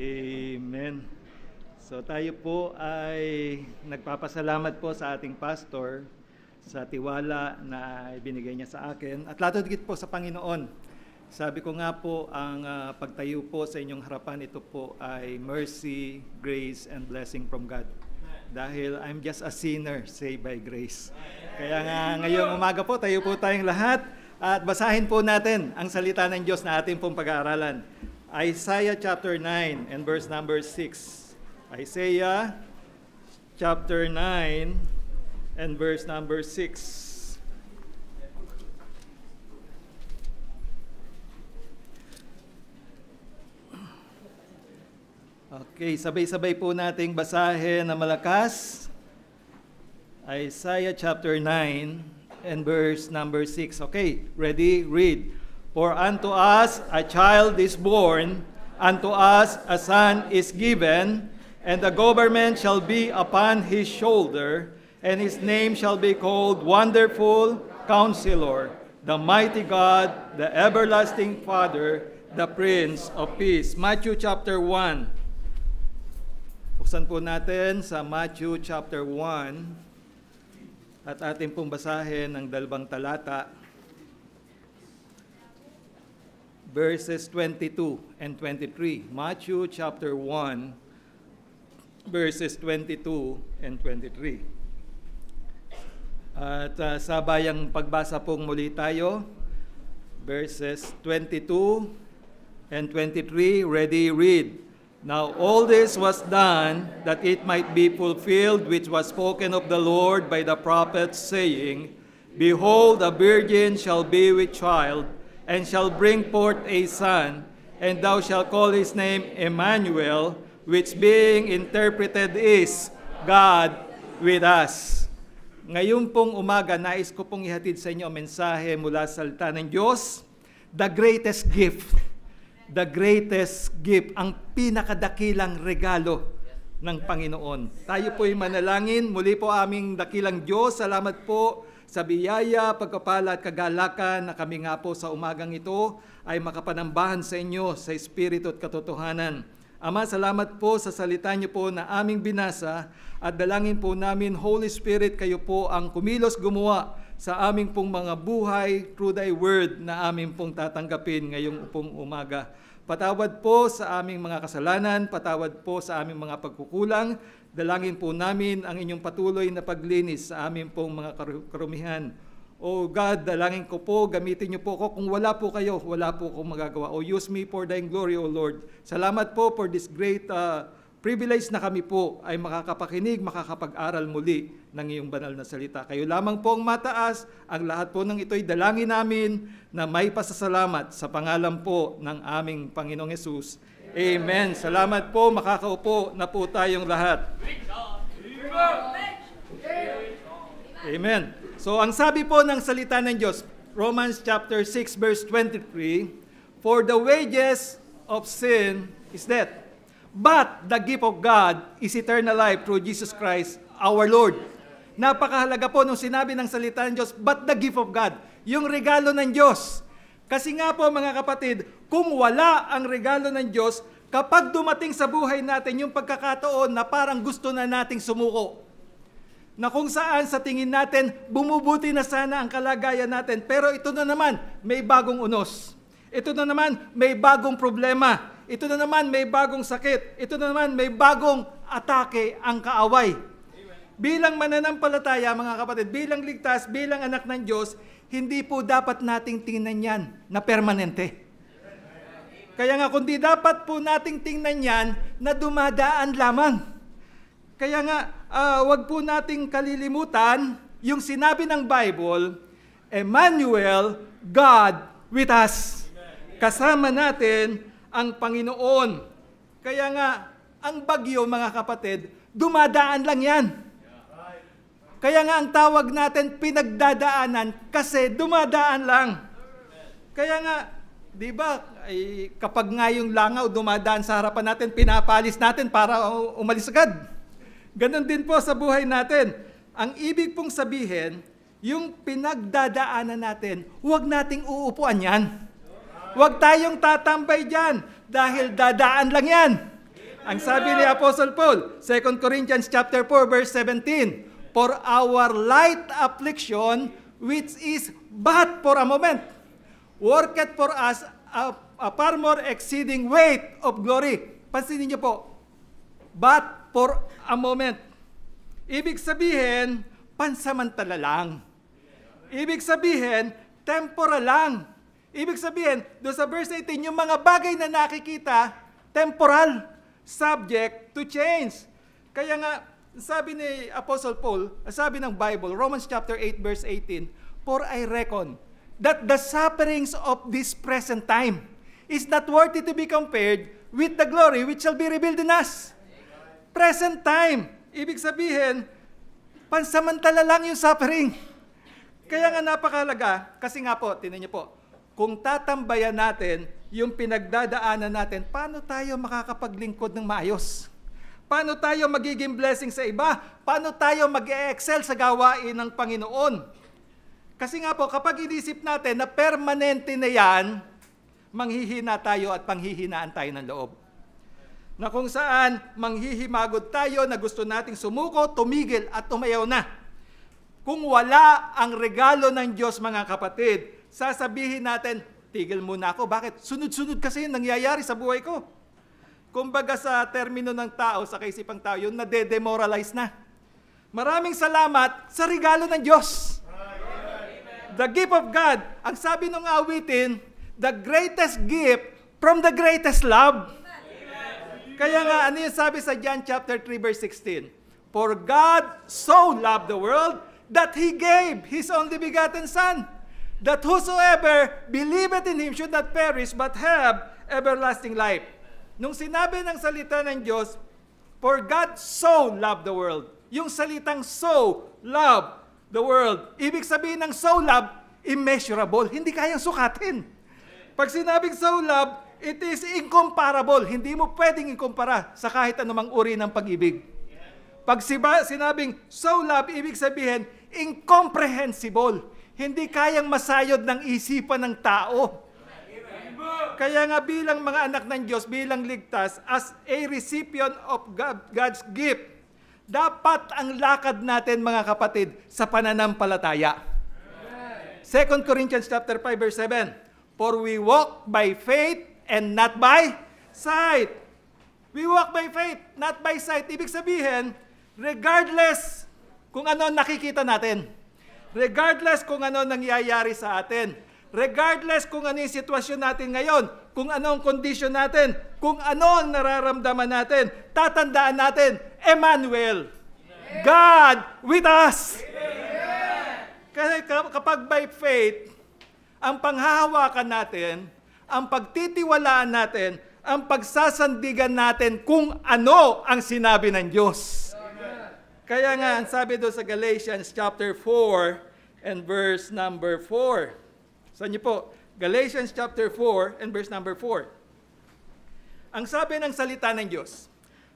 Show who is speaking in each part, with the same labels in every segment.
Speaker 1: Amen. So tayo po ay nagpapasalamat po sa ating pastor sa tiwala na ibinigay niya sa akin at lalo higit po sa Panginoon. Sabi ko nga po, ang pagtayo po sa inyong harapan, ito po ay mercy, grace, and blessing from God. Dahil I'm just a sinner saved by grace. Kaya nga ngayong umaga po, tayo po tayong lahat at basahin po natin ang salita ng Diyos na ating pong pag-aaralan. Isaiah chapter 9 and verse number 6. Isaiah chapter 9 and verse number 6. Okay, sabay-sabay po nating basahin na malakas. Isaiah chapter 9 and verse number 6. Okay, ready? Read. For unto us a child is born, unto us a son is given, and the government shall be upon his shoulder, and his name shall be called Wonderful Counselor, the Mighty God, the Everlasting Father, the Prince of Peace. Matthew chapter 1. Buksan po natin sa Matthew chapter 1 at ating pong basahin ang dalawang talata. Verses 22 and 23. Matthew chapter 1, verses 22 and 23. At sabayang pagbasa pong muli tayo. Verses 22 and 23. Ready, read. Now all this was done that it might be fulfilled which was spoken of the Lord by the prophets, saying, Behold, a virgin shall be with child, and shall bring forth a son, and thou shalt call his name Emmanuel, which being interpreted is God with us. Ngayon pong umaga, nais ko pong ihatid sa inyo ang mensahe mula sa salita ng Diyos, the greatest gift, ang pinakadakilang regalo ng Panginoon. Tayo po'y manalangin, muli po aming dakilang Diyos, salamat po sa biyaya, pagpapala at kagalakan na kami nga po sa umagang ito ay makapanambahan sa inyo sa Espiritu at katotohanan. Ama, salamat po sa salita niyo po na aming binasa at dalangin po namin, Holy Spirit, kayo po ang kumilos gumawa sa aming pong mga buhay through thy word na aming pong tatanggapin ngayong pong umaga. Patawad po sa aming mga kasalanan, patawad po sa aming mga pagkukulang. Dalangin po namin ang inyong patuloy na paglinis sa aming pong mga karumihan. O God, dalangin ko po, gamitin niyo po ako. Kung wala po kayo, wala po akong magagawa. O use me for thine glory, O Lord. Salamat po for this great privilege na kami po ay makakapakinig, makakapag-aral muli ng iyong banal na salita. Kayo lamang po ang mataas. Ang lahat po ng ito'y dalangin namin na may pasasalamat sa pangalan po ng aming Panginoong Hesus. Amen. Salamat po. Makakaupo na po tayong lahat. Amen. So, ang sabi po ng salita ng Diyos, Romans chapter 6 verse 23, For the wages of sin is death, but the gift of God is eternal life through Jesus Christ our Lord. Napakahalaga po nung sinabi ng salita ng Diyos, but the gift of God, yung regalo ng Diyos. Kasi nga po mga kapatid, kung wala ang regalo ng Diyos, kapag dumating sa buhay natin yung pagkakataon na parang gusto na nating sumuko, na kung saan sa tingin natin, bumubuti na sana ang kalagayan natin, pero ito na naman, may bagong unos. Ito na naman, may bagong problema. Ito na naman, may bagong sakit. Ito na naman, may bagong atake ang kaaway. Bilang mananampalataya, mga kapatid, bilang ligtas, bilang anak ng Diyos, hindi po dapat nating tingnan yan na permanente. Kaya nga, kundi dapat po nating tingnan yan na dumadaan lamang. Kaya nga, wag po nating kalilimutan yung sinabi ng Bible, Emmanuel, God with us. Kasama natin ang Panginoon. Kaya nga, ang bagyo, mga kapatid, dumadaan lang yan. Kaya nga ang tawag natin pinagdadaanan kasi dumadaan lang. Kaya nga, di ba, kapag nga yung langaw dumadaan sa harapan natin, pinapalis natin para umalis agad. Ganon din po sa buhay natin. Ang ibig pong sabihin, yung pinagdadaanan natin, huwag nating uupuan yan. Huwag tayong tatambay dyan dahil dadaan lang yan. Ang sabi ni Apostle Paul, 2 Corinthians chapter 4 verse 17, for our light affliction, which is but for a moment, worketh for us a far more exceeding weight of glory. Pansinin niyo po, but for a moment. Ibig sabihin, pansamantala lang. Ibig sabihin, temporal lang. Ibig sabihin, doon sa verse 18, yung mga bagay na nakikita, temporal, subject to change. Kaya nga, sabi ni Apostle Paul, sabi ng Bible, Romans chapter 8 verse 18, for I reckon that the sufferings of this present time is not worthy to be compared with the glory which shall be revealed in us. Present time. Ibig sabihin, pansamantala lang yung suffering. Kaya nga napakalaga, kasi nga po, tinan niyo po, kung tatambayan natin yung pinagdadaanan natin, paano tayo makakapaglingkod ng maayos? Paano tayo magiging blessing sa iba? Paano tayo mag-excel sa gawain ng Panginoon? Kasi nga po, kapag inisip natin na permanente na yan, manghihina tayo at panghihinaan tayo ng loob. Na kung saan manghihimagod tayo na gusto nating sumuko, tumigil at tumayaw na. Kung wala ang regalo ng Diyos, mga kapatid, sasabihin natin, tigil muna ako. Bakit? Sunod-sunod kasi yung nangyayari sa buhay ko. Kumbaga sa termino ng tao, sa kaisipang tao, yun nade-demoralize na. Maraming salamat sa regalo ng Diyos. The gift of God. Ang sabi ng awitin, the greatest gift from the greatest love. Kaya nga, ano yung sabi sa John chapter 3 verse 16? For God so loved the world that He gave His only begotten Son, that whosoever believeth in Him should not perish but have everlasting life. Nung sinabi ng salita ng Diyos, for God so loved the world. Yung salitang so, love the world. Ibig sabihin ng so love, immeasurable. Hindi kayang sukatin. Pag sinabing so love, it is incomparable. Hindi mo pwedeng ikumpara sa kahit anumang uri ng pag-ibig. Pag sinabing so love, ibig sabihin, incomprehensible. Hindi kayang masayod ng isipan ng tao. Kaya nga bilang mga anak ng Diyos, bilang ligtas, as a recipient of God's gift, dapat ang lakad natin, mga kapatid, sa pananampalataya. 2 Corinthians chapter 5 verse 7, for we walk by faith and not by sight. We walk by faith, not by sight. Ibig sabihin, regardless kung ano nakikita natin, regardless kung ano nangyayari sa atin, regardless kung ano yung sitwasyon natin ngayon, kung ano ang condition natin, kung ano ang nararamdaman natin, tatandaan natin, Emmanuel, God with us. Kasi kapag by faith, ang panghahawakan natin, ang pagtitiwalaan natin, ang pagsasandigan natin kung ano ang sinabi ng Diyos. Kaya nga, ang sabi doon sa Galatians chapter 4 and verse number 4. Saan niyo po? Galatians chapter 4 and verse number 4. Ang sabi ng salita ng Diyos,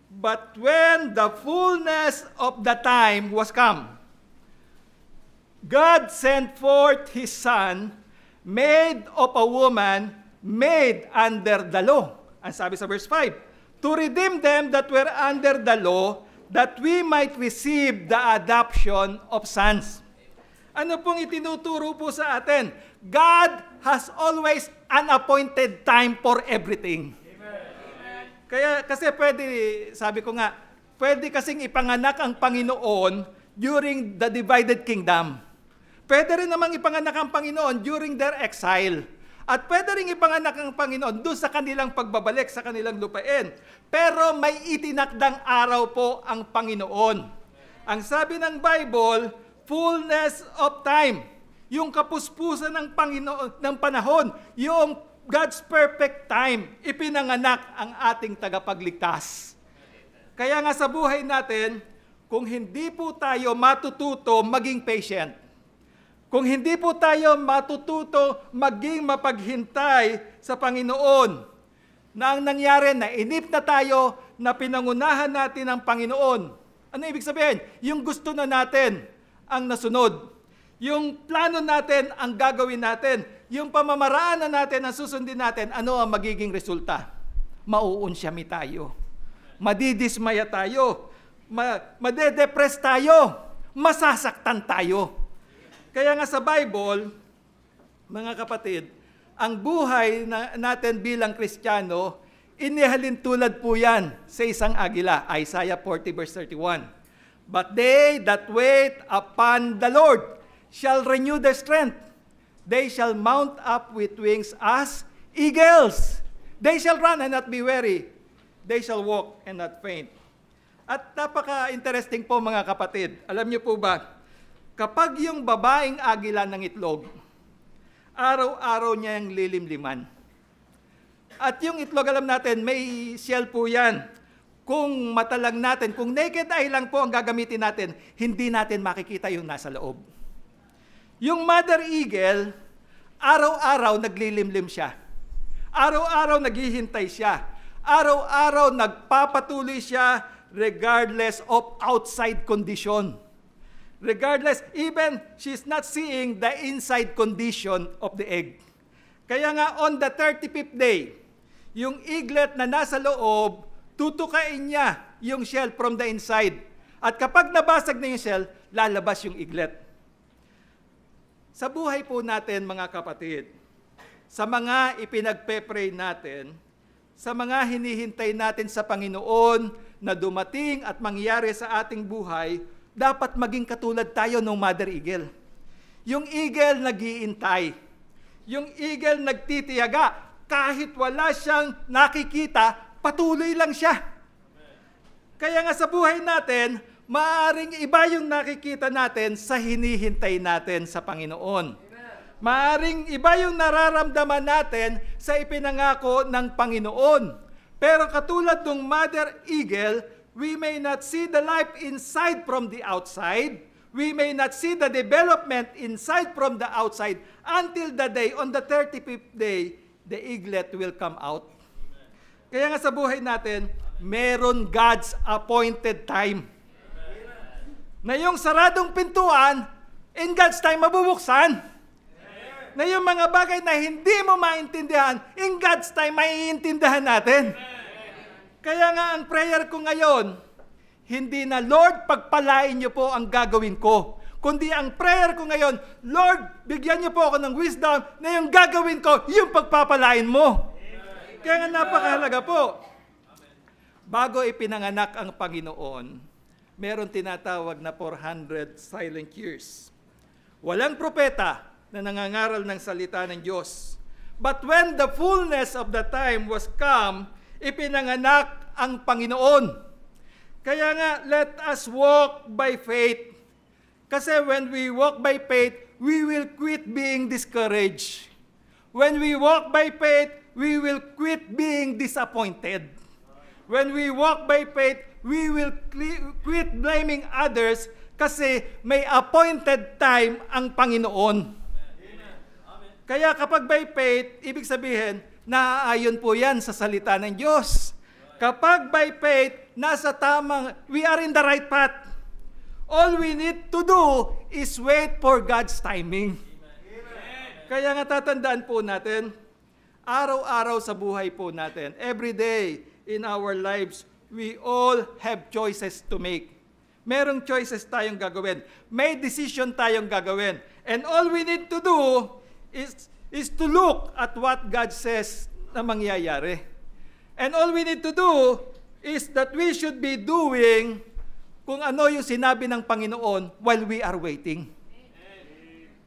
Speaker 1: but when the fullness of the time was come, God sent forth His Son, made of a woman, made under the law. Ang sabi sa verse 5, to redeem them that were under the law, that we might receive the adoption of sons. Ano pong itinuturo po sa atin? God has always an appointed time for everything. Amen. Kaya kasi pwede, sabi ko nga, pwede kasing ipanganak ang Panginoon during the divided kingdom. Pwede rin namang ipanganak ang Panginoon during their exile. At pwede rin ipanganak ang Panginoon doon sa kanilang pagbabalik sa kanilang lupain. Pero may itinakdang araw po ang Panginoon. Ang sabi ng Bible, fullness of time. Yung kapuspusan ng Panginoon ng panahon, yung God's perfect time, ipinanganak ang ating tagapagligtas. Kaya nga sa buhay natin, kung hindi po tayo matututo maging patient, kung hindi po tayo matututo maging mapaghintay sa Panginoon, na ang nangyari, na inip na tayo, na pinangunahan natin ang Panginoon. Ano ibig sabihin? Yung gusto na natin ang nasunod. Yung plano natin ang gagawin natin. Yung pamamaraan na natin ang susundin natin, ano ang magiging resulta? Mauunsyami tayo. Madidismaya tayo. Madedepress tayo. Masasaktan tayo. Kaya nga sa Bible, mga kapatid, ang buhay natin bilang Kristiyano, inihalin tulad po yan sa isang agila, Isaiah 40 verse 31. But they that wait upon the Lord shall renew their strength. They shall mount up with wings as eagles. They shall run and not be weary. They shall walk and not faint. At napaka-interesting po mga kapatid. Alam niyo po ba, kapag yung babaeng agila ng itlog, araw-araw niya yung lilimliman. At yung itlog, alam natin, may shell po yan. Kung mata lang natin, kung naked eye lang po ang gagamitin natin, hindi natin makikita yung nasa loob. Yung mother eagle, araw-araw naglilimlim siya. Araw-araw naghihintay siya. Araw-araw nagpapatuloy siya regardless of outside condition. Regardless, even she's not seeing the inside condition of the egg. Kaya nga on the 35th day, yung eaglet na nasa loob, tutukain niya yung shell from the inside. At kapag nabasag na yung shell, lalabas yung eaglet. Sa buhay po natin mga kapatid, sa mga ipinagpe-pray natin, sa mga hinihintay natin sa Panginoon na dumating at mangyari sa ating buhay, dapat maging katulad tayo ng mother eagle. Yung eagle nag-iintay. Yung eagle nagtitiyaga. Kahit wala siyang nakikita, patuloy lang siya. Kaya nga sa buhay natin, maaaring iba yung nakikita natin sa hinihintay natin sa Panginoon. Maaaring iba yung nararamdaman natin sa ipinangako ng Panginoon. Pero katulad ng mother eagle, we may not see the life inside from the outside. We may not see the development inside from the outside until the day, on the 35th day, the eaglet will come out. Kaya nga sa buhay natin, meron God's appointed time. Na yung saradong pintuan, in God's time mabubuksan. Na yung mga bagay na hindi mo maintindihan, in God's time maiintindihan natin. Kaya nga ang prayer ko ngayon, hindi na, Lord, pagpalain niyo po ang gagawin ko. Kundi ang prayer ko ngayon, Lord, bigyan niyo po ako ng wisdom na yung gagawin ko, yung pagpapalain mo. Kaya nga napakahalaga po. Bago ipinanganak ang Panginoon, meron tinatawag na 400 silent years. Walang propeta na nangangaral ng salita ng Diyos. But when the fullness of the time was come, ipinanganak ang Panginoon. Kaya nga, let us walk by faith. Kasi when we walk by faith, we will quit being discouraged. When we walk by faith, we will quit being disappointed. When we walk by faith, we will quit blaming others kasi may appointed time ang Panginoon. Kaya kapag by faith, ibig sabihin, naaayon po yan sa salita ng Diyos. Kapag by faith, we are in the right path. All we need to do is wait for God's timing. Kaya nga tatandaan po natin, araw-araw sa buhay po natin, every day in our lives, we all have choices to make. Merong choices tayong gagawin. May decision tayong gagawin. And all we need to do is to look at what God says na mangyayari. And all we need to do is that we should be doing kung ano yung sinabi ng Panginoon while we are waiting.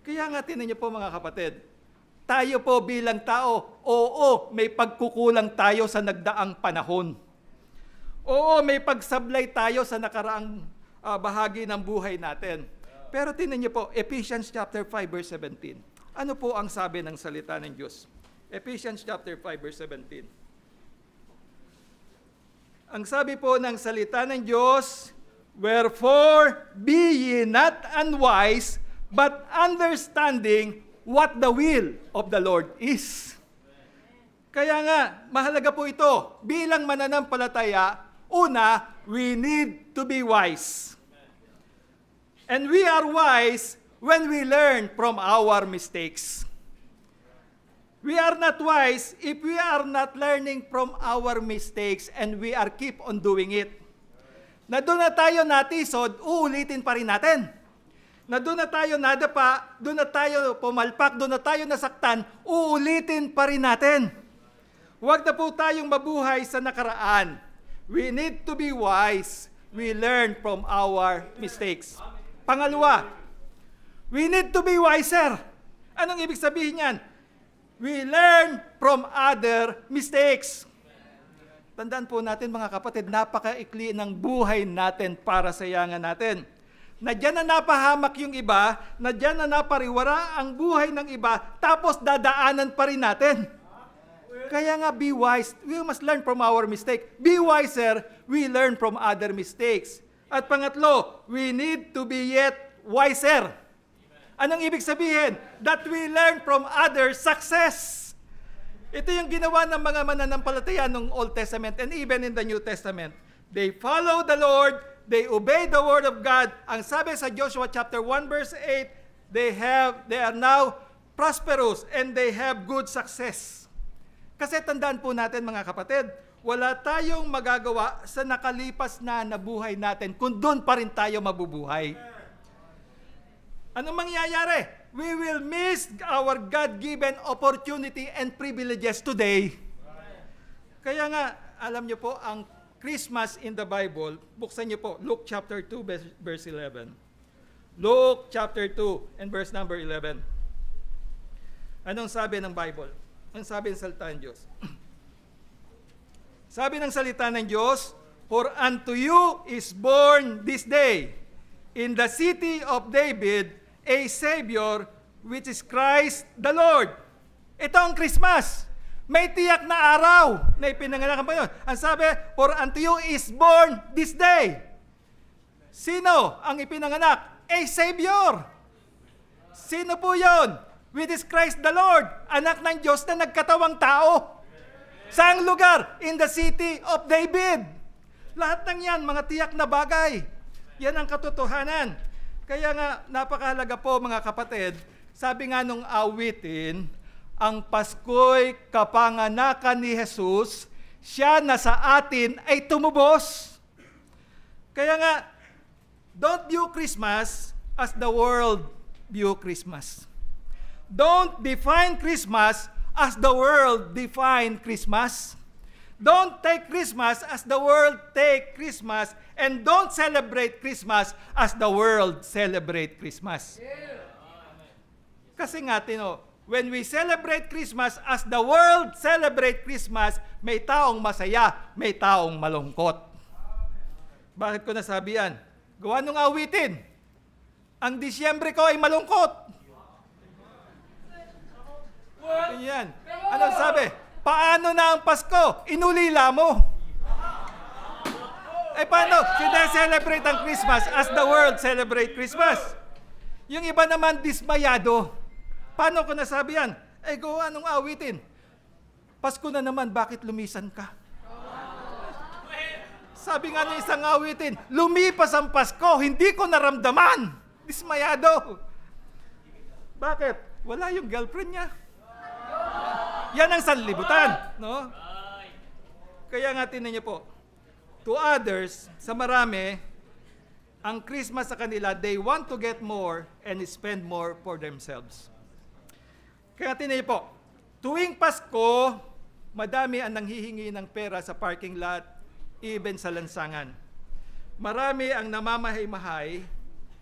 Speaker 1: Kaya nga tinan niyo po mga kapatid, tayo po bilang tao, oo, may pagkukulang tayo sa nagdaang panahon. Oo, may pagsablay tayo sa nakaraang bahagi ng buhay natin. Pero tinan niyo po, Ephesians chapter 5 verse 17. Ano po ang sabi ng salita ng Diyos? Ephesians chapter 5 verse 17. Ang sabi po ng salita ng Diyos, wherefore be ye not unwise, but understanding what the will of the Lord is. Kaya nga, mahalaga po ito. Bilang mananampalataya, una, we need to be wise. And we are wise when we learn from our mistakes. We are not wise if we are not learning from our mistakes and we are keep on doing it. Na doon na tayo natisod, uulitin pa rin natin. Na doon na tayo nadapa, doon na tayo pumalpak, doon na tayo nasaktan, uulitin pa rin natin. Huwag na po tayong mabuhay sa nakaraan. We need to be wise. We learn from our mistakes. Pangalawa, we need to be wiser. Anong ibig sabihin yan? We learn from other mistakes. Tandaan po natin mga kapatid, napakaikli ng buhay natin para sa yangan natin. Na dyan na napahamak yung iba, na dyan na napariwara ang buhay ng iba, tapos dadaanan pa rin natin. Kaya nga, be wise. We must learn from our mistake. Be wiser, we learn from other mistakes. At pangatlo, we need to be yet wiser. Anong ibig sabihin? That we learn from other success. Ito yung ginawa ng mga mananampalataya ng Old Testament and even in the New Testament. They follow the Lord, they obey the Word of God. Ang sabi sa Joshua chapter 1 verse 8, they are now prosperous and they have good success. Kasi tandaan po natin mga kapatid, wala tayong magagawa sa nakalipas na buhay natin kung doon pa rin tayo mabubuhay. Anong mangyayari? We will miss our God-given opportunity and privileges today. Kaya nga, alam niyo po, ang Christmas in the Bible, buksan niyo po, Luke chapter 2, verse 11. Luke chapter 2 and verse number 11. Anong sabi ng Bible? Anong sabi ng salita ng Diyos? Sabi ng salita ng Diyos, for unto you is born this day in the city of David a Savior, which is Christ the Lord. Ito ang Christmas. May tiyak na araw na ipinanganak ang Panginoon. Ang sabi, for unto you is born this day. Sino ang ipinanganak? A Savior. Sino po yon? Which is Christ the Lord, anak ng Diyos na nagkatawang tao. Saang lugar? In the city of David. Lahat ng yan, mga tiyak na bagay. Yan ang katotohanan. Kaya nga, napakahalaga po mga kapatid, sabi nga nung awitin, ang Pasko'y kapanganakan ni Jesus, siya na sa atin ay tumubos. Kaya nga, don't view Christmas as the world view Christmas. Don't define Christmas as the world define Christmas. Don't take Christmas as the world take Christmas, and don't celebrate Christmas as the world celebrate Christmas. Kasi nga, when we celebrate Christmas as the world celebrate Christmas, may taong masaya, may taong malungkot. Bakit ko nasabi yan? Gawa nung awitin. Ang Disyembre ko ay malungkot. Yan. Anong sabi? Paano na ang Pasko? Inulila mo. Eh paano? Sine-celebrate ang Christmas as the world celebrate Christmas. Yung iba naman dismayado. Paano ko nasabi yan? Eh gawa nung awitin. Pasko na naman, bakit lumisan ka? Sabi nga ng isang awitin, lumipas ang Pasko, hindi ko naramdaman. Dismayado. Bakit? Wala yung girlfriend niya. Yan ang sanlibutan, no? Kaya nga tinan niyo po, to others, sa marami, ang Christmas sa kanila, they want to get more and spend more for themselves. Kaya tinan niyo po, tuwing Pasko, madami ang nanghihingi ng pera sa parking lot, even sa lansangan. Marami ang namamahay-mahay,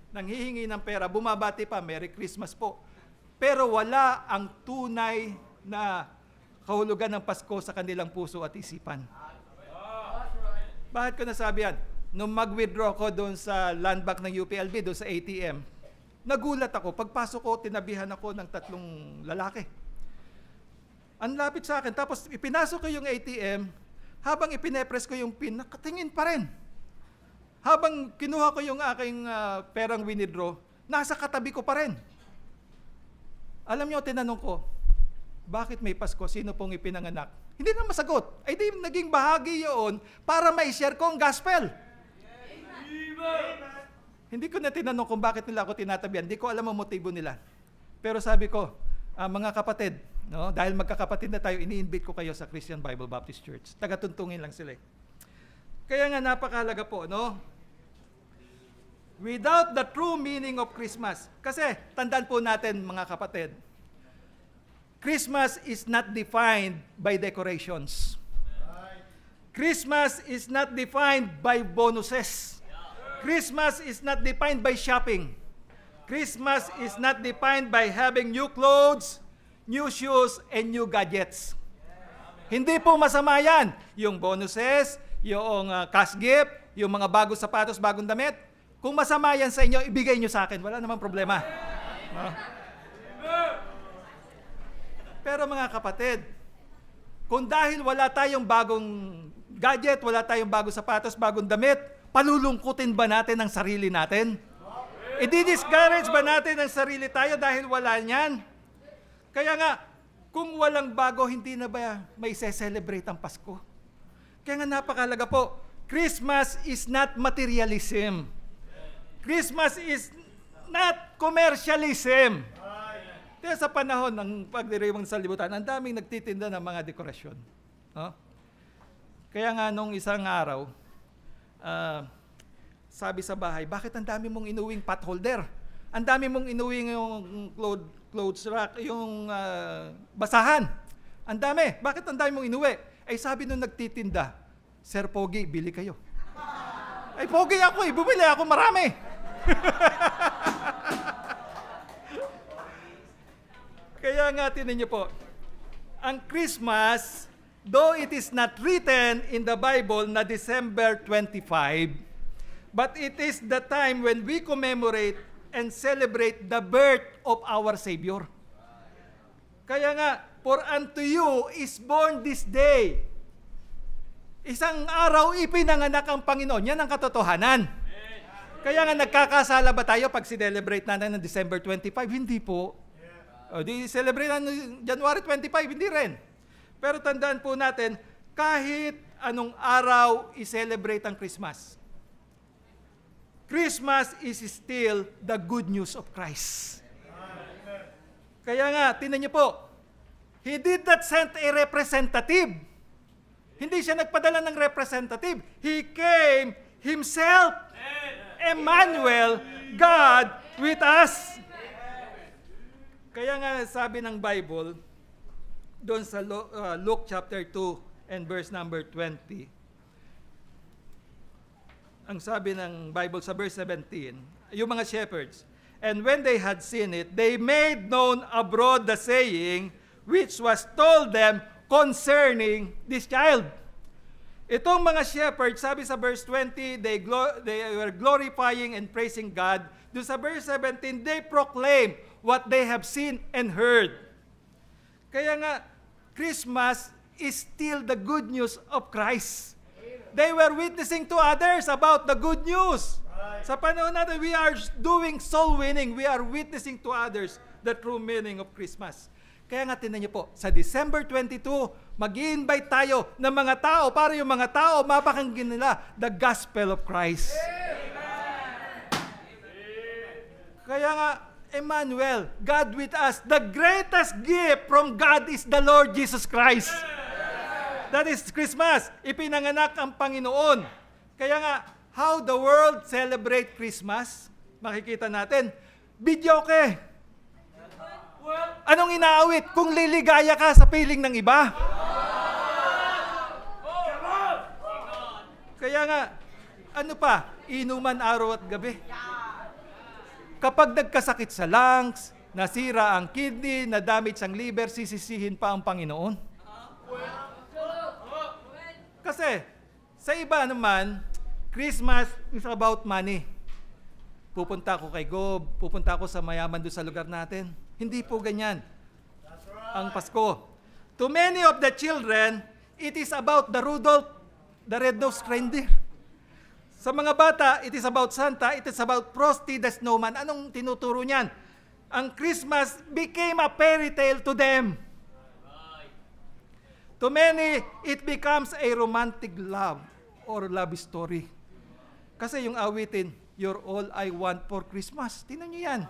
Speaker 1: nanghihingi ng pera, bumabati pa, Merry Christmas po. Pero wala ang tunay na kahulugan ng Pasko sa kanilang puso at isipan. Bakit ko nasabi yan? Nung mag-withdraw ko doon sa land bank ng UPLB, doon sa ATM, nagulat ako. Pagpasok ko, tinabihan ako ng 3 lalaki. Ang lapit sa akin. Tapos ipinasok ko yung ATM, habang ipinepress ko yung pin, nakatingin pa rin. Habang kinuha ko yung aking perang withdraw, nasa katabi ko pa rin. Alam niyo, tinanong ko, bakit may Pasko? Sino pong ipinanganak? Hindi na masagot. Ay di naging bahagi yun para ma-share ko ang gospel. Amen. Hindi ko na tinanong kung bakit nila ako tinatabihan. Hindi ko alam ang motibo nila. Pero sabi ko, mga kapatid, No? Dahil magkakapatid na tayo, ini-invite ko kayo sa Christian Bible Baptist Church. Taga-tuntungin lang sila. Kaya nga napakahalaga po, no? Without the true meaning of Christmas. Kasi, tandaan po natin mga kapatid, Christmas is not defined by decorations. Christmas is not defined by bonuses. Christmas is not defined by shopping. Christmas is not defined by having new clothes, new shoes, and new gadgets. Hindi po masama yan. Yung bonuses, yung cash gift, yung mga bagong sapatos, bagong damit. Kung masama yan sa inyo, ibigay nyo sa akin. Wala namang problema. Pero mga kapatid, kung dahil wala tayong bagong gadget, wala tayong bagong sapatos, bagong damit, palulungkutin ba natin ang sarili natin? I-discourage ba natin ang sarili tayo dahil wala niyan? Kaya nga, kung walang bago, hindi na ba may celebrate ang Pasko? Kaya nga napakalaga po, Christmas is not materialism. Christmas is not commercialism. Kaya sa panahon ng pagdiriwang sa libutan, ang daming nagtitinda ng mga dekorasyon. No? Kaya nga nung isang araw, sabi sa bahay, bakit ang dami mong inuwing pot holder? Ang dami mong inuwing yung clothes rack, yung basahan. Ang dami. Bakit ang dami mong inuwi? Ay sabi nung nagtitinda, Sir Pogi, bili kayo. Ay Pogi ako eh, bumili ako marami. Kaya nga tinan niyo po, ang Christmas, though it is not written in the Bible na December 25, but it is the time when we commemorate and celebrate the birth of our Savior. Kaya nga, for unto you is born this day. Isang araw ipinanganak ang Panginoon. Yan ang katotohanan. Kaya nga nagkakasala ba tayo pag celebrate natin ng December 25? Hindi po. O di celebrate natin January 25? Hindi rin. Pero tandaan po natin, kahit anong araw i-celebrate ang Christmas, Christmas is still the good news of Christ. Kaya nga, tingnan niyo po, He did not send a representative. Hindi siya nagpadala ng representative. He came Himself. Emmanuel, God with us. Kaya nga sabi ng Bible, doon sa Luke chapter 2 and verse number 20, ang sabi ng Bible sa verse 17, yung mga shepherds, and when they had seen it, they made known abroad the saying which was told them concerning this child. Itong mga shepherds, sabi sa verse 20, they were glorifying and praising God. Doon sa verse 17, they proclaim what they have seen and heard. Kaya nga, Christmas is still the good news of Christ. They were witnessing to others about the good news. Sa panahon natin, we are doing soul winning. We are witnessing to others the true meaning of Christmas. Kaya nga tingnan niyo po, sa December 22, mag-i-invite tayo ng mga tao para yung mga tao mapakinggan nila the gospel of Christ. Kaya nga, Emmanuel, God with us, the greatest gift from God is the Lord Jesus Christ. That is Christmas. Ipinanganak ang Panginoon. Kaya nga, how the world celebrate Christmas, makikita natin, videoke. Anong inaawit? Kung liligaya ka sa piling ng iba. Kaya nga, ano pa? Inuman araw at gabi. Kapag nagkasakit sa lungs, nasira ang kidney, nadamage ang liver, sisisihin pa ang Panginoon. Kasi, sa iba naman, Christmas is about money. Pupunta ako kay Gob, pupunta ako sa mayaman doon sa lugar natin. Hindi po ganyan ang Pasko. To many of the children, it is about the Rudolph, the red-nosed reindeer. Sa mga bata, it is about Santa, it is about Frosty the Snowman. Anong tinuturo niyan? Ang Christmas became a fairy tale to them. To many, it becomes a romantic love or love story. Kasi yung awitin, you're all I want for Christmas. Tingnan niyo yan.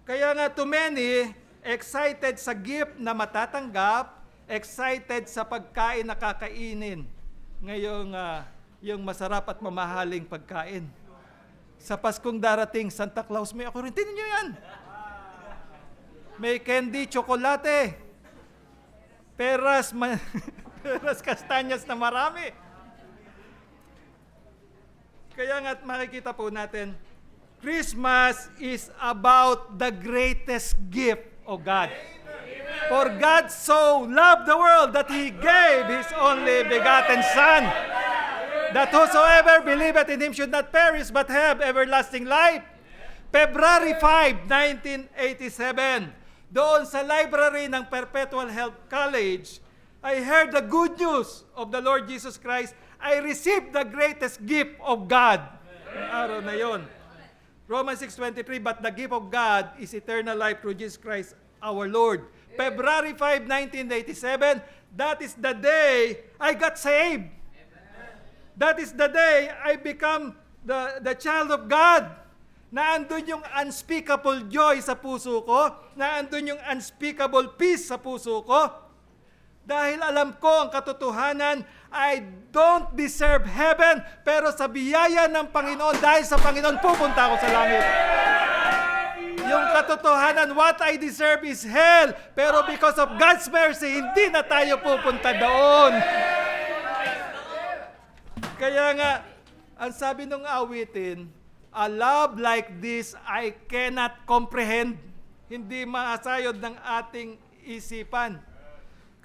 Speaker 1: Kaya nga to many, Excited sa gift na matatanggap, excited sa pagkain na kakainin. Ngayong yung masarap at mamahaling pagkain. Sa Paskong darating, Santa Claus, may ako rin. Tingnan nyo yan. May candy, tsokolate, peras, peras, kastanyas na marami. Kaya nga't makikita po natin, Christmas is about the greatest gift of God. For God so loved the world that He gave His only begotten Son, that whosoever believeth in Him should not perish but have everlasting life. February 5, 1987, doon sa library ng Perpetual Health College, I heard the good news of the Lord Jesus Christ. I received the greatest gift of God. Ang araw na yon. Romans 6:23, but the gift of God is eternal life through Jesus Christ our Lord. February 5, 1987, that is the day I got saved. That is the day I become the child of God. Naandun yung unspeakable joy sa puso ko. Naandun yung unspeakable peace sa puso ko. Dahil alam ko ang katotohanan, I don't deserve heaven, pero sa biyaya ng Panginoon, dahil sa Panginoon, pupunta ako sa langit. Yung katotohanan, what I deserve is hell, pero because of God's mercy, hindi na tayo pupunta doon. Kaya nga, ang sabi nung awitin, a love like this I cannot comprehend. Hindi maasayod ng ating isipan.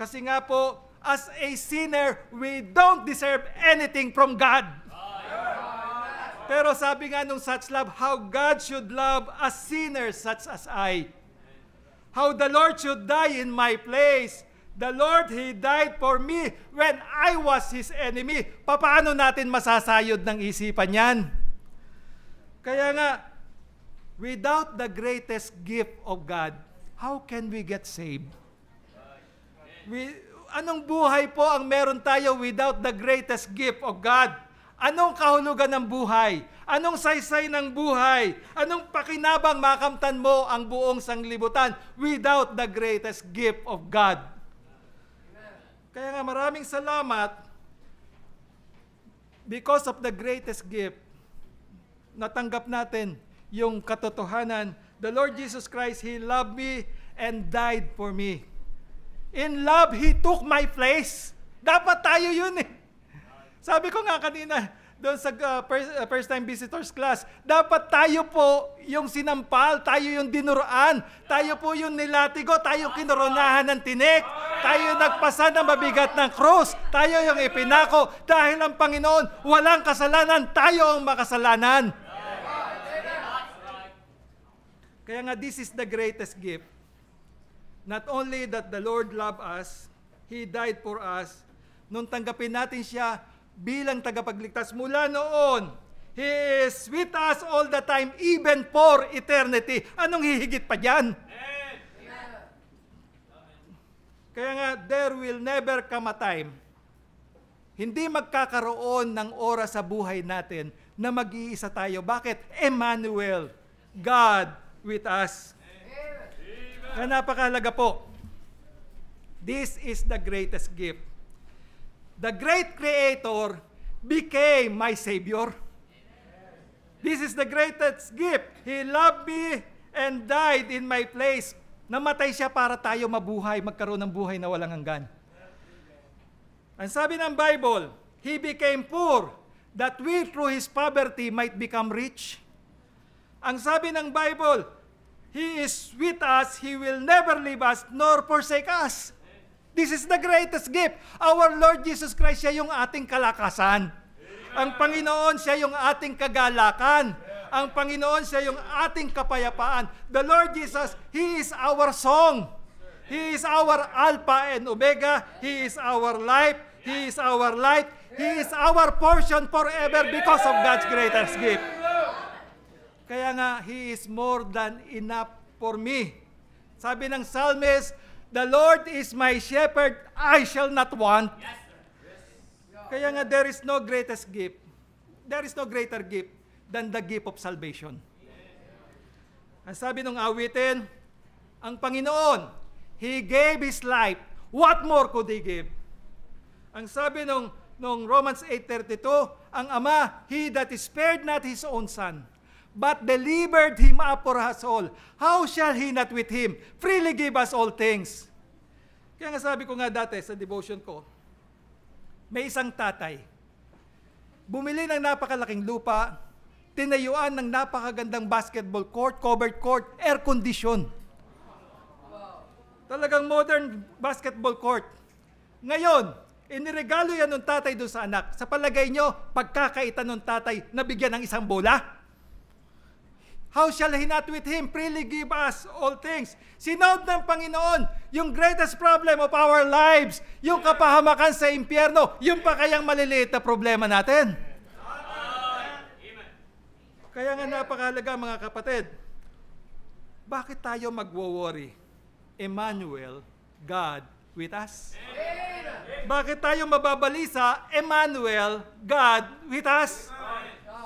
Speaker 1: Kasi nga po, as a sinner, we don't deserve anything from God. Pero sabi nga nung such love, how God should love a sinner such as I. How the Lord should die in my place. The Lord, He died for me when I was His enemy. Paano natin masasayod ng isipan yan? Kaya nga, without the greatest gift of God, how can we get saved? Anong buhay po ang meron tayo without the greatest gift of God? Anong kahulugan ng buhay? Anong saysay ng buhay? Anong pakinabang makamtan mo ang buong sanglibutan without the greatest gift of God? Kaya nga maraming salamat because of the greatest gift, natanggap natin yung katotohanan. The Lord Jesus Christ, He loved me and died for me. In love, He took my place. Dapat tayo yun eh. Sabi ko nga kanina, doon sa first time visitors class, dapat tayo po yung sinampal, tayo yung dinuruan, tayo po yung nilatigo, tayo kinoronahan ng tinik, tayo nagpasa ng mabigat ng krus, tayo yung ipinako, dahil ang Panginoon, walang kasalanan, tayo ang makasalanan. Kaya nga, this is the greatest gift. Not only that the Lord loved us, He died for us, nung tanggapin natin siya bilang tagapagligtas mula noon, He is with us all the time, even for eternity. Anong hihigit pa dyan? Kaya nga, there will never come a time, hindi magkakaroon ng oras sa buhay natin na mag-iisa tayo. Bakit? Emmanuel, God with us. Kaya napakahalaga po. This is the greatest gift. The great Creator became my Savior. This is the greatest gift. He loved me and died in my place. Namatay siya para tayo mabuhay, magkaroon ng buhay na walang hanggan. Ang sabi ng Bible, He became poor that we through His poverty might become rich. Ang sabi ng Bible, He is with us, He will never leave us nor forsake us. This is the greatest gift. Our Lord Jesus Christ, siya yung ating kalakasan. Ang Panginoon, siya yung ating kagalakan. Ang Panginoon, siya yung ating kapayapaan. The Lord Jesus, He is our song. He is our Alpha and Omega. He is our life. He is our light. He is our portion forever because of God's greatest gift. Kaya nga, He is more than enough for me. Sabi ng psalmist, the Lord is my shepherd, I shall not want. Kaya nga, there is no greatest gift. There is no greater gift than the gift of salvation. Ang sabi ng awitin, Ang Panginoon, He gave His life. What more could He give? Ang sabi nung Romans 8:32, ang Ama, He that spared not His own Son, but delivered Him up for us all, how shall He not with Him freely give us all things? Kaya nga sabi ko nga dati sa devotion ko, may isang tatay, bumili ng napakalaking lupa, tinayuan ng napakagandang basketball court, covered court, air condition. Talagang modern basketball court. Ngayon, iniregalo yan ng tatay doon sa anak. Sa palagay nyo, pagkakaitan ng tatay, nabigyan ng isang bola? How shall He not with Him freely give us all things? Sinaud ng Panginoon, yung greatest problem of our lives, yung kapahamakan sa impyerno, yung pa kayang maliliit na problema natin. Kaya nga napakahalaga mga kapatid, bakit tayo magwo-worry? Emmanuel, God with us. Bakit tayo mababalisa? Emmanuel, God with us.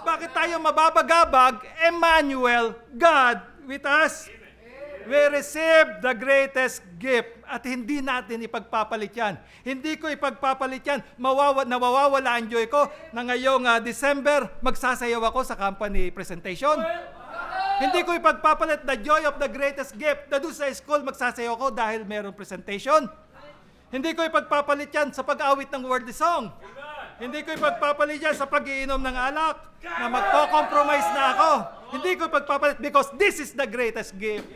Speaker 1: Bakit tayo mababagabag? Emmanuel, God with us. We receive the greatest gift at hindi natin ipagpapalit yan. Hindi ko ipagpapalit yan. Nawawala ang joy ko na ngayong December, magsasayaw ako sa company presentation. Hindi ko ipagpapalit the joy of the greatest gift na doon sa school magsasayaw ako dahil mayroong presentation. Hindi ko ipagpapalit yan sa pag-awit ng worldly song. Hindi ko ipagpapalit yan sa pag-iinom ng alak na magko-compromise na ako. Hindi ko ipagpapalit because this is the greatest gift.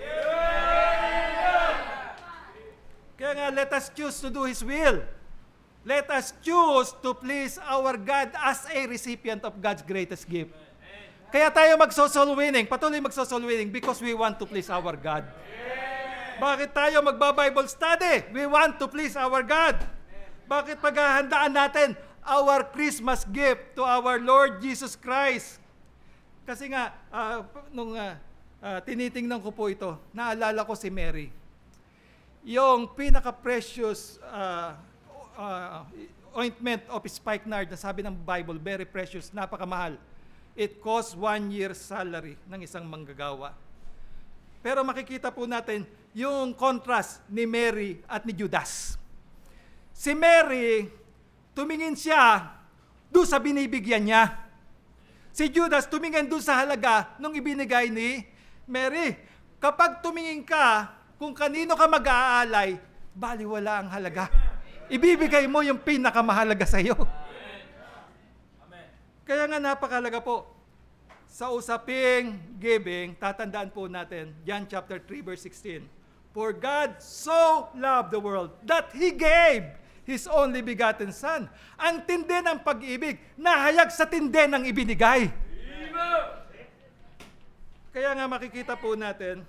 Speaker 1: Kaya nga, let us choose to do His will. Let us choose to please our God as a recipient of God's greatest gift. Kaya tayo magso-soul winning, patuloy magso-soul winning because we want to please our God. Bakit tayo magba-Bible study? We want to please our God. Bakit paghahandaan natin our Christmas gift to our Lord Jesus Christ? Kasi nga, nung tinitingnan ko po ito, naalala ko si Mary. Yung pinaka-precious ointment of spikenard na sabi ng Bible, very precious, napakamahal. It costs 1 year's salary ng isang manggagawa. Pero makikita po natin yung contrast ni Mary at ni Judas. Si Mary, tumingin siya doon sa binibigyan niya. Si Judas, tumingin doon sa halaga nung ibinigay ni Mary. Kapag tumingin ka, kung kanino ka mag-aalay, baliwala ang halaga. Ibibigay mo yung pinakamahalaga sa iyo. Kaya nga napakahalaga po, sa usaping giving, tatandaan po natin, John chapter 3 verse 16. For God so loved the world that He gave His only begotten Son. Ang tindi ng pag-ibig, nahayag sa tindi ng ibinigay. Kaya nga makikita po natin,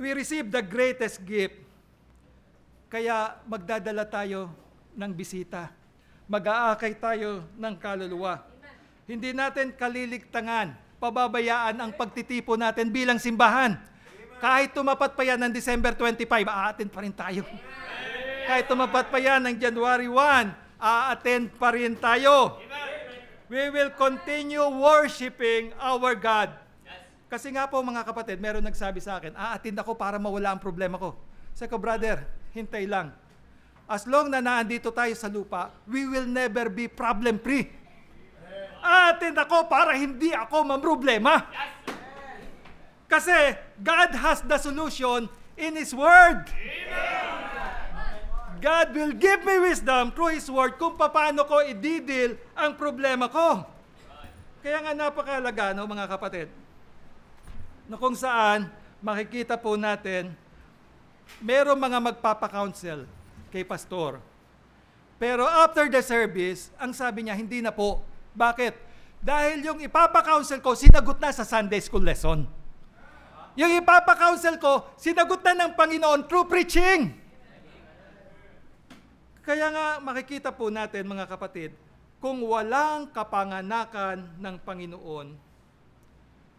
Speaker 1: we receive the greatest gift. Kaya magdadala tayo ng bisita. Mag-aakay tayo ng kaluluwa. Hindi natin kaliligtangan, pababayaan ang pagtitipo natin bilang simbahan. Kahit tumapat pa yan ng December 25, aattend pa rin tayo. Kahit tumapat pa yan ng January 1, aattend pa rin tayo. We will continue worshiping our God. Kasi nga po mga kapatid, meron nagsabi sa akin, aattend ako para mawala ang problema ko. Sabi ko, brother, hintay lang. As long na naandito tayo sa lupa, we will never be problem-free. Aattend ako para hindi ako mamroblema. Kasi God has the solution in His Word. God will give me wisdom through His Word kung paano ko i-deal ang problema ko. Kaya nga napakahalaga, no, mga kapatid, na kung saan makikita po natin, merong mga magpapa-counsel kay pastor. Pero after the service, ang sabi niya, hindi na po. Bakit? Dahil yung ipapa-counsel ko, sinagot na sa Sunday school lesson. Yung ipapa-counsel ko, sinagot na ng Panginoon through preaching. Kaya nga makikita po natin mga kapatid, kung walang kapanganakan ng Panginoon,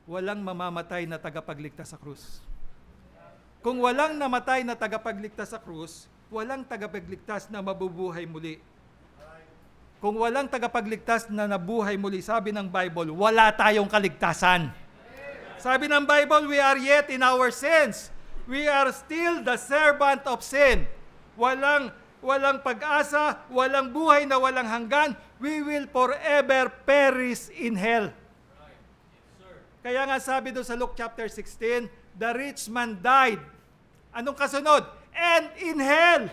Speaker 1: walang mamamatay na tagapagligtas sa krus. Kung walang namatay na tagapagligtas sa krus, walang tagapagligtas na mabubuhay muli. Kung walang tagapagligtas na nabuhay muli, sabi ng Bible, wala tayong kaligtasan. Sabi ng Bible, we are yet in our sins. We are still the servant of sin. Walang pag-asa, walang buhay na walang hanggan. We will forever perish in hell. Kaya nga sabi doon sa Luke chapter 16, the rich man died. Anong kasunod? And in hell,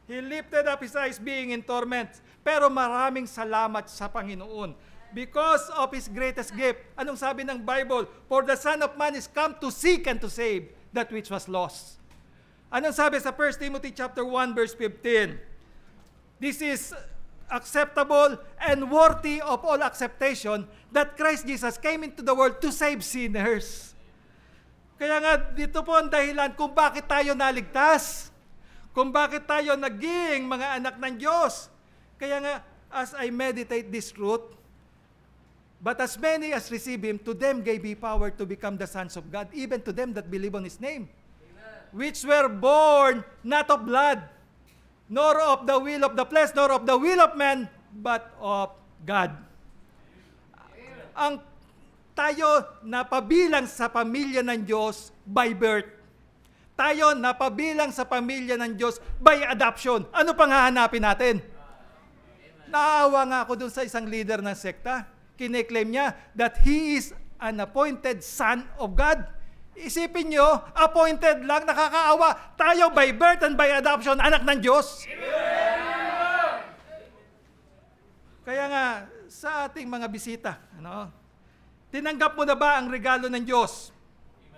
Speaker 1: he lifted up his eyes being in torment. Pero maraming salamat sa Panginoon. Because of His greatest gift. Anong sabi ng Bible? For the Son of Man is come to seek and to save that which was lost. Anong sabi sa 1 Timothy chapter 1 verse 15? This is acceptable and worthy of all acceptation that Christ Jesus came into the world to save sinners. Kaya nga dito po ang dahilan kung bakit tayo naligtas. Kung bakit tayo naging mga anak ng Diyos. Kaya nga as I meditate this truth, but as many as receive Him, to them gave He power to become the sons of God, even to them that believe on His name. Amen. Which were born not of blood, nor of the will of the flesh, nor of the will of man, but of God. Amen. Ang tayo napabilang sa pamilya ng Diyos by birth. Tayo napabilang sa pamilya ng Diyos by adoption. Ano pang hahanapin natin? Naawa nga ako dun sa isang leader ng sekta. Kine-claim niya that he is an appointed son of God. Isipin nyo, appointed lang, nakakaawa. Tayo by birth and by adoption, anak ng Diyos. Kaya nga, sa ating mga bisita, tinanggap mo na ba ang regalo ng Diyos?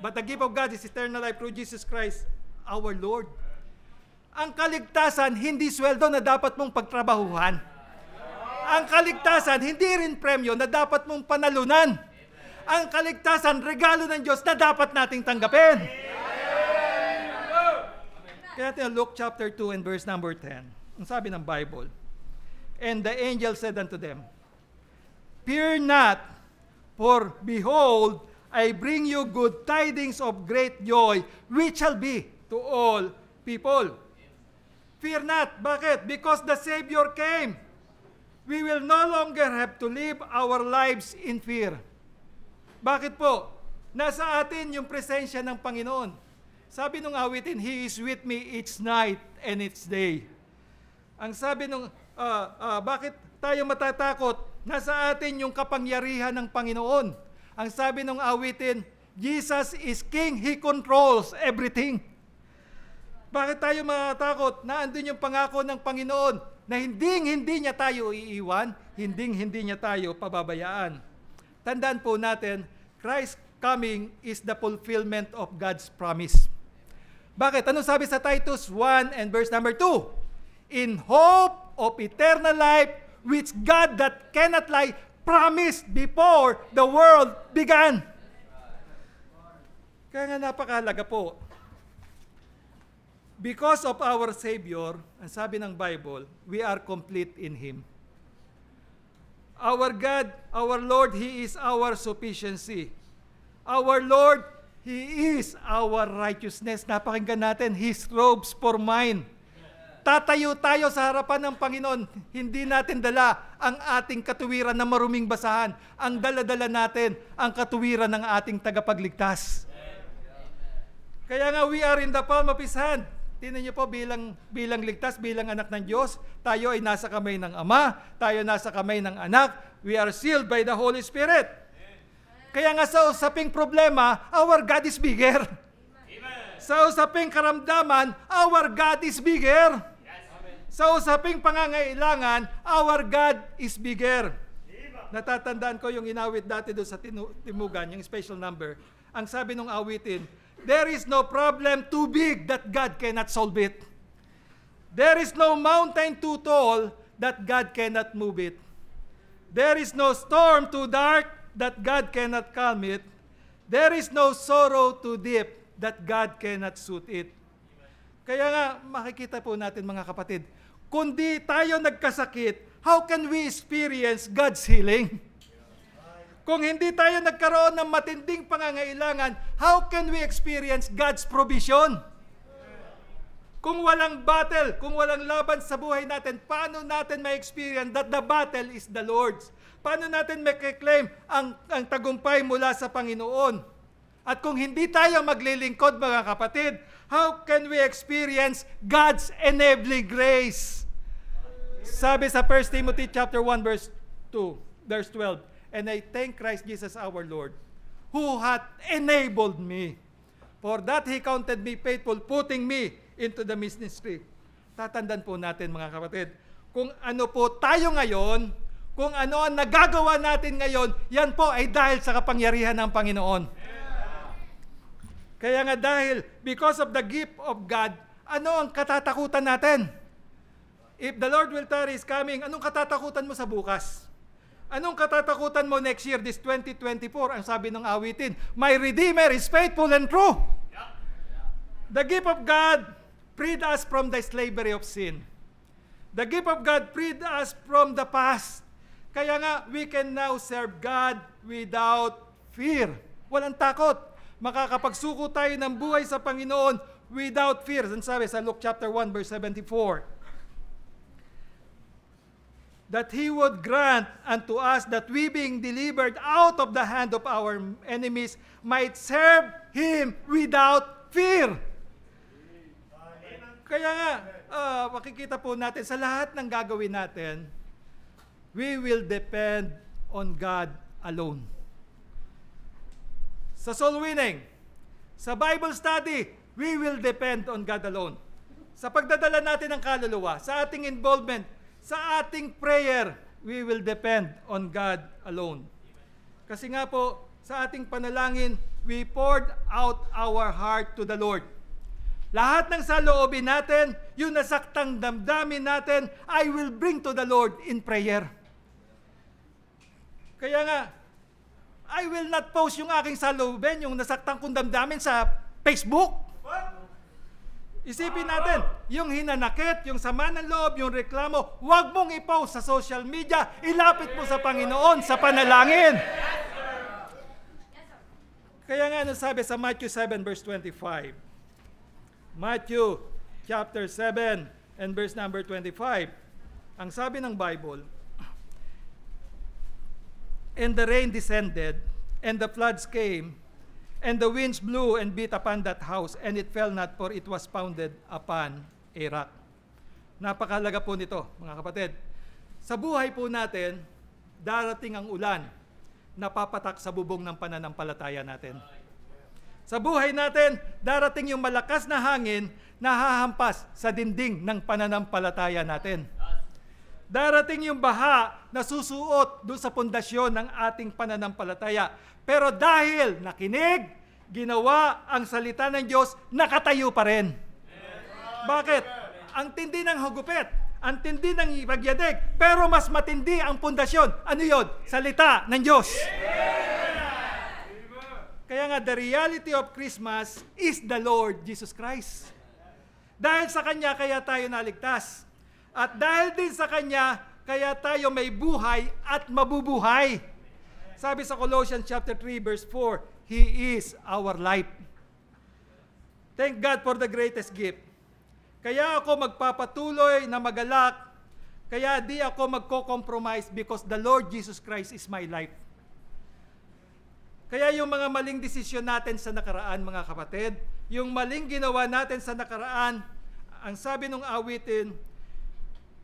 Speaker 1: But the gift of God is eternal life through Jesus Christ, our Lord. Ang kaligtasan, hindi sweldo na dapat mong pagtrabahuhan. Ang kaligtasan, hindi rin premyo na dapat mong panalunan. Ang kaligtasan, regalo ng Diyos na dapat nating tanggapin. Kaya natin Luke chapter 2 and verse number 10. Ang sabi ng Bible, and the angel said unto them, fear not, for behold, I bring you good tidings of great joy, which shall be to all people. Fear not. Bakit? Because the Savior came. We will no longer have to live our lives in fear. Bakit po? Nasa atin yung presensya ng Panginoon. Sabi nung awitin, He is with me each night and each day. Ang sabi nung, bakit tayo matatakot? Nasa atin yung kapangyarihan ng Panginoon. Ang sabi nung awitin, Jesus is King, He controls everything. Bakit tayo matatakot? Naandun yung pangako ng Panginoon na hindi niya tayo iiwan, hindi niya tayo pababayaan. Tandaan po natin, Christ's coming is the fulfillment of God's promise. Bakit? Anong sabi sa Titus 1 and verse number 2? In hope of eternal life, which God that cannot lie promised before the world began. Kaya nga napakahalaga po. Because of our Savior, ang sabi ng Bible, we are complete in Him. Our God, our Lord, He is our sufficiency. Our Lord, He is our righteousness. Napakinggan natin, His robes for mine. Tatayo tayo sa harapan ng Panginoon. Hindi natin dala ang ating katuwiran na maruming basahan. Ang dala-dala natin ang katuwiran ng ating tagapagligtas. Kaya nga, we are in the palm of His hand. Tingnan niyo po, bilang ligtas, bilang anak ng Diyos, tayo ay nasa kamay ng Ama, tayo nasa kamay ng Anak, we are sealed by the Holy Spirit. Kaya nga sa usaping problema, our God is bigger. Sa usaping karamdaman, our God is bigger. Sa usaping pangangailangan, our God is bigger. Natatandaan ko yung inawit dati doon sa Timugan, yung special number. Ang sabi nung awitin, there is no problem too big that God cannot solve it. There is no mountain too tall that God cannot move it. There is no storm too dark that God cannot calm it. There is no sorrow too deep that God cannot soothe it. Kaya nga, makikita po natin mga kapatid, kundi tayo nagkasakit, how can we experience God's healing? Kung hindi tayo nagkaroon ng matinding pangangailangan, how can we experience God's provision? Kung walang battle, kung walang laban sa buhay natin, paano natin ma-experience that the battle is the Lord's? Paano natin ma-claim ang tagumpay mula sa Panginoon? At kung hindi tayo maglilingkod, mga kapatid, how can we experience God's enabling grace? Sabi sa 1 Timothy chapter 1 verse 12, and I thank Christ Jesus our Lord, who hath enabled me. For that He counted me faithful, putting me into the ministry. Tatandaan po natin, mga kapatid, kung ano po tayo ngayon, kung ano ang nagagawa natin ngayon, yan po ay dahil sa kapangyarihan ng Panginoon. Kaya nga dahil, because of the gift of God, ano ang katatakutan natin? If the Lord will tarry is coming, anong katatakutan mo sa bukas? Anong katatakutan mo next year, this 2024? Ang sabi ng awitin, my Redeemer is faithful and true. The gift of God freed us from the slavery of sin. The gift of God freed us from the past. Kaya nga, we can now serve God without fear. Walang takot. Makakapagsuko tayo ng buhay sa Panginoon without fear. Ang sabi sa Luke chapter 1 verse 74. That He would grant unto us that we being delivered out of the hand of our enemies might serve Him without fear. Kaya nga, makikita po natin sa lahat ng gagawin natin, we will depend on God alone. Sa soul winning, sa Bible study, we will depend on God alone. Sa pagdadala natin ng kaluluwa, sa ating involvement, sa ating prayer, we will depend on God alone. Kasi nga po, sa ating panalangin, we poured out our heart to the Lord. Lahat ng saloobin natin, yung nasaktang damdamin natin, I will bring to the Lord in prayer. Kaya nga, I will not post yung aking saloobin, yung nasaktang kong damdamin sa Facebook. Isipin natin, yung hinanakit, yung sama ng loob, yung reklamo, huwag mong i-post sa social media, ilapit mo sa Panginoon sa panalangin. Kaya nga, ano sabi sa Matthew 7 verse 25? Matthew chapter 7 and verse number 25. Ang sabi ng Bible, and the rain descended, and the floods came, and the winds blew and beat upon that house, and it fell not, for it was founded upon a rock. Napakahalaga po nito, mga kapatid. Sa buhay po natin, darating ang ulan na papatak sa bubong ng pananampalataya natin. Sa buhay natin, darating yung malakas na hangin na hahampas sa dinding ng pananampalataya natin. Darating yung baha na susuot doon sa pundasyon ng ating pananampalataya. Pero dahil nakinig, ginawa ang salita ng Diyos, nakatayo pa rin. Bakit? Ang tindi ng hugupit, ang tindi ng ipagyadig, pero mas matindi ang pundasyon. Ano yun? Salita ng Diyos. Kaya nga, the reality of Christmas is the Lord Jesus Christ. Dahil sa Kanya, kaya tayo naligtas. At dahil din sa Kanya, kaya tayo may buhay at mabubuhay. Sabi sa Colossians chapter 3 verse 4, He is our life. Thank God for the greatest gift. Kaya ako magpapatuloy na magalak, kaya di ako magko-compromise because the Lord Jesus Christ is my life. Kaya yung mga maling desisyon natin sa nakaraan, mga kapatid, yung maling ginawa natin sa nakaraan, ang sabi ng awitin,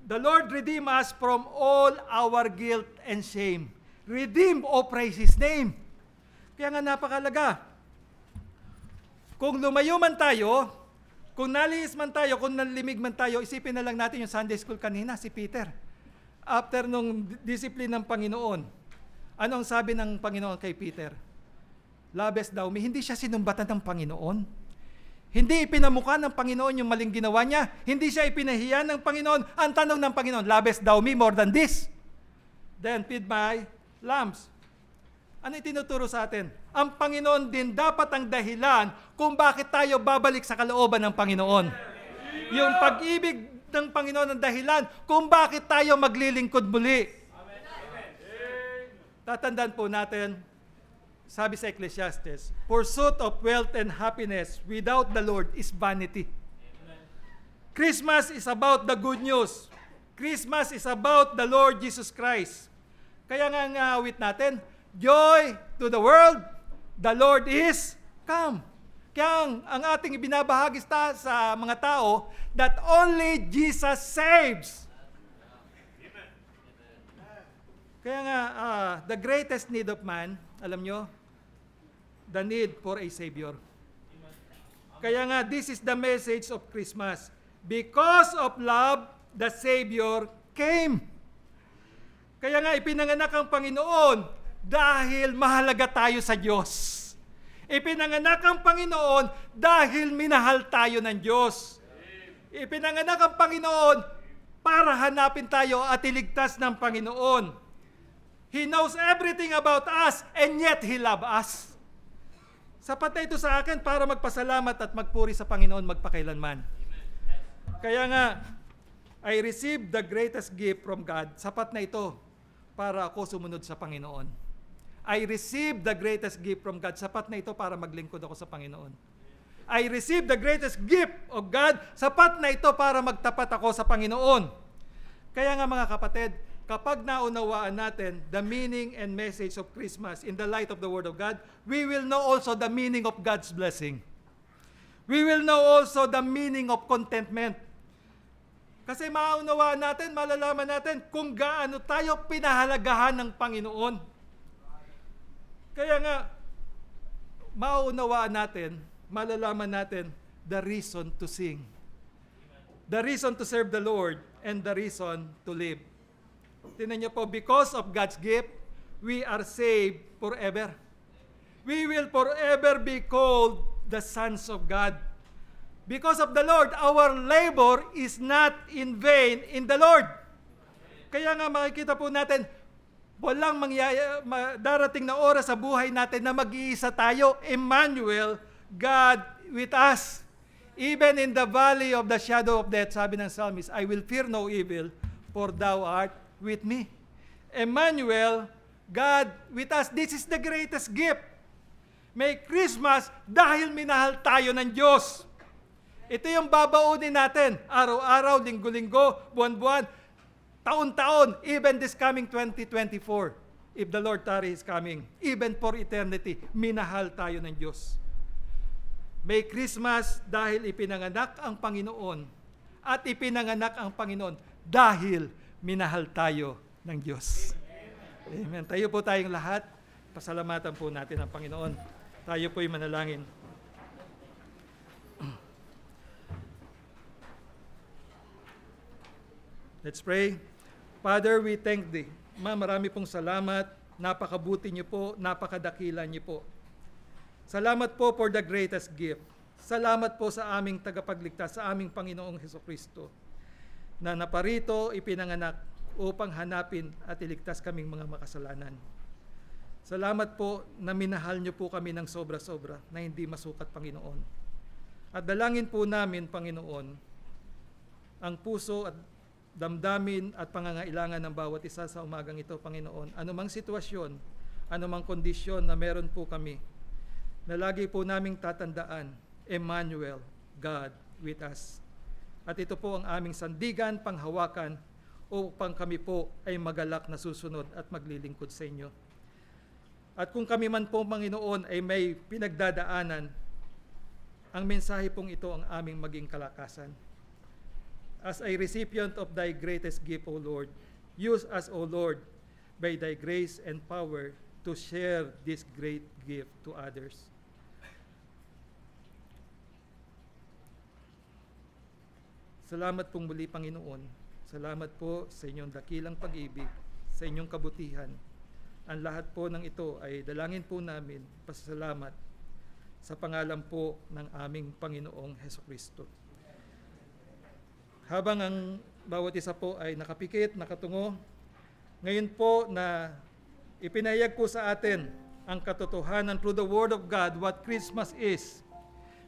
Speaker 1: the Lord redeem us from all our guilt and shame. Redeem, o praise His name. Kaya nga napakalaga. Kung lumayo man tayo, kung nalihis man tayo, kung nalimig man tayo, isipin na lang natin yung Sunday school kanina, si Peter. After nung discipline ng Panginoon, ano ang sabi ng Panginoon kay Peter? Labes daw, hindi siya sinumbatan ng Panginoon. Hindi ipinamukha ng Panginoon yung maling ginawa niya. Hindi siya ipinahiya ng Panginoon. Ang tanong ng Panginoon, labes daw me more than this? Then feed my lambs. Ano itinuturo sa atin? Ang Panginoon din dapat ang dahilan kung bakit tayo babalik sa kalooban ng Panginoon. Yung pag-ibig ng Panginoon ang dahilan kung bakit tayo maglilingkod muli. Tatandaan po natin, sabi sa Ecclesiastes, pursuit of wealth and happiness without the Lord is vanity. Christmas is about the good news. Christmas is about the Lord Jesus Christ. Kaya nga ang awit natin, joy to the world, the Lord is come. Kaya ang ating ibinabahagi sa mga tao, that only Jesus saves. Kaya nga, the greatest need of man, alam nyo, the need for a Savior. Kaya nga, this is the message of Christmas. Because of love, the Savior came. Kaya nga, ipinanganak ang Panginoon dahil mahalaga tayo sa Diyos. Ipinanganak ang Panginoon dahil minahal tayo ng Diyos. Ipinanganak ang Panginoon para hanapin tayo at iligtas ng Panginoon. He knows everything about us and yet He loves us. Sapat na ito sa akin para magpasalamat at magpuri sa Panginoon magpakailanman. Kaya nga, I received the greatest gift from God. Sapat na ito para ako sumunod sa Panginoon. I received the greatest gift from God. Sapat na ito para maglingkod ako sa Panginoon. I received the greatest gift of God. Sapat na ito para magtapat ako sa Panginoon. Kaya nga mga kapatid, kapag naunawaan natin the meaning and message of Christmas in the light of the Word of God, we will know also the meaning of God's blessing. We will know also the meaning of contentment. Kasi maunawaan natin, malalaman natin kung gaano tayo pinahalagahan ng Panginoon. Kaya nga, maunawaan natin, malalaman natin the reason to sing. The reason to serve the Lord and the reason to live. Tingnan niyo po, because of God's gift, we are saved forever. We will forever be called the sons of God. Because of the Lord, our labor is not in vain in the Lord. Kaya nga makikita po natin, walang darating na oras sa buhay natin na mag-iisa tayo, Emmanuel, God with us. Even in the valley of the shadow of death, sabi ng psalmist, I will fear no evil, for thou art with me. Emmanuel, God with us. This is the greatest gift. May Christmas dahil minahal tayo ng Diyos. Ito yung babaunin natin, araw-araw, linggo-linggo, buwan-buwan, taon-taon, even this coming 2024, if the Lord tarry is coming, even for eternity, minahal tayo ng Diyos. May Christmas dahil ipinanganak ang Panginoon, at ipinanganak ang Panginoon dahil minahal tayo ng Diyos. Amen. Tayo po tayong lahat, pasalamatan po natin ang Panginoon. Tayo po'y manalangin. Let's pray. Father, we thank Thee. Marami pong salamat. Napakabuti niyo po, napakadakila niyo po. Salamat po for the greatest gift. Salamat po sa aming tagapagligtas, sa aming Panginoong Hesukristo, na naparito, ipinanganak upang hanapin at iligtas kaming mga makasalanan. Salamat po na minahal niyo po kami ng sobra-sobra na hindi masukat, Panginoon. At dalangin po namin, Panginoon, ang puso at damdamin at pangangailangan ng bawat isa sa umagang ito, Panginoon. Anumang sitwasyon, anumang kondisyon na meron po kami, na lagi po naming tatandaan, Emmanuel, God with us. At ito po ang aming sandigan, panghawakan, upang kami po ay magalak na susunod at maglilingkod sa inyo. At kung kami man po, Panginoon, ay may pinagdadaanan, ang mensahe pong ito ang aming maging kalakasan. As a recipient of Thy greatest gift, O Lord, use us, O Lord, by Thy grace and power to share this great gift to others. Salamat pong muli, Panginoon. Salamat po sa inyong dakilang pag-ibig, sa inyong kabutihan. Ang lahat po ng ito ay dalangin po namin, pasasalamat sa pangalan po ng aming Panginoong Hesukristo. Habang ang bawat isa po ay nakapikit, nakatungo, ngayon po na ipinahayag po sa atin ang katotohanan through the Word of God, what Christmas is,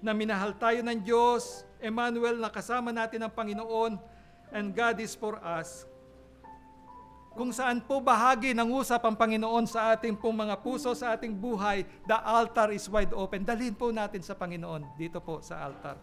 Speaker 1: na minahal tayo ng Diyos, Emmanuel, na kasama natin ang Panginoon, and God is for us. Kung saan po bahagi ng usap ang Panginoon sa ating pong mga puso, sa ating buhay, the altar is wide open. Dalhin po natin sa Panginoon dito po sa altar.